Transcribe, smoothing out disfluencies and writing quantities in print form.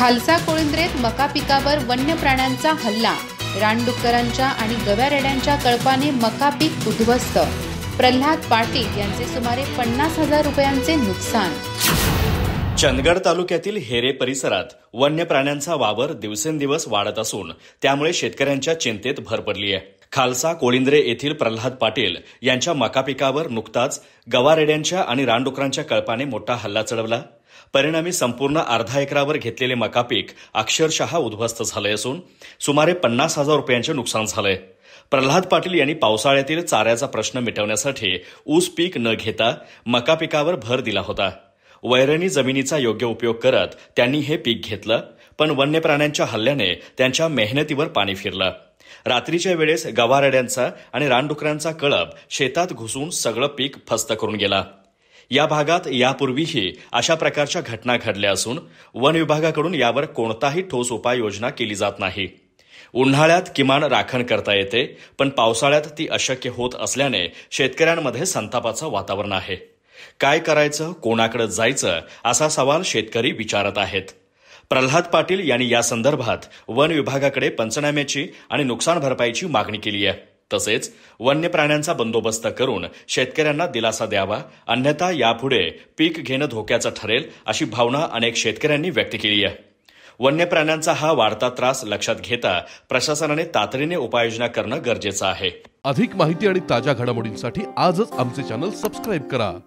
खालसा कोळिंद्रेत मका पिकावर वन्य प्राण्यांचा हल्ला, रानडुक्करांच्या आणि गव्या-रेड्यांच्या कळपाने मका पीक उद्ध्वस्त. प्रल्हाद पाटील यांचे सुमारे 50,000 रुपयांचे नुकसान. चंदगड तालुक्यातील हेरे परिसरात वन्य प्राण्यांचा वावर दिवसेंदिवस वाढत असून त्यामुळे शेतकऱ्यांच्या चिंतेत भर पडली आहे. खालसा कोळिंद्रे येथील प्रल्हाद पाटील यांच्या मका पिकावर नुकताच गवा-रेड्यांच्या आणि रानडुकरांच्या कळपाने मोठा हल्ला चढवला. परिणामी संपूर्ण अर्धा एकरावर घेतलेले मका पीक अक्षरशः उद्ध्वस्त झाले असून सुमारे 50,000 रुपयांचे नुकसान झाले. प्रल्हाद पाटील यांनी पावसाळ्यातील चाऱ्याचा प्रश्न मिटवण्यासाठी ऊस पीक न घेता मका पिकावर भर दिला होता. वैरणी जमिनीचा योग्य उपयोग करत त्यांनी हे पीक घेतलं, पण वन्य प्राण्यांच्या हल्ल्याने त्यांच्या मेहनतीवर पाणी फिरलं. रात्रीच्या वेळेस गवा-रेड्यांचा आणि रानडुकरांचा कळप शेतात घुसून सगळं पीक फस्त करून गेला. या भागात यापूर्वीही अशा प्रकारच्या घटना घडल्या असून वन विभागाकडून यावर कोणताही ठोस उपाययोजना केली जात नाही. उन्हाळ्यात किमान राखण करता येते, पण पावसाळ्यात ती अशक्य होत असल्याने शेतकऱ्यांमध्ये संतापाचं वातावरण आहे. काय करायचं, कोणाकडे जायचं असा सवाल शेतकरी विचारत आहेत. प्रल्हाद पाटील यांनी या संदर्भात वन विभागाकडे पंचनाम्याची आणि नुकसान भरपाईची मागणी केली आहे. तसेच वन्य प्राण्यांचा बंदोबस्त करून शेतकऱ्यांना दिलासा द्यावा, अन्यथा यापुढे पीक घेणं धोक्याचं ठरेल अशी भावना अनेक शेतकऱ्यांनी व्यक्त केली आहे. वन्य प्राण्यांचा हा वाढता त्रास लक्षात घेता प्रशासनाने तातडीने उपाययोजना करणं गरजेचं आहे. अधिक माहिती आणि ताज्या घडामोडींसाठी आजच आमचे चॅनल सबस्क्राईब करा.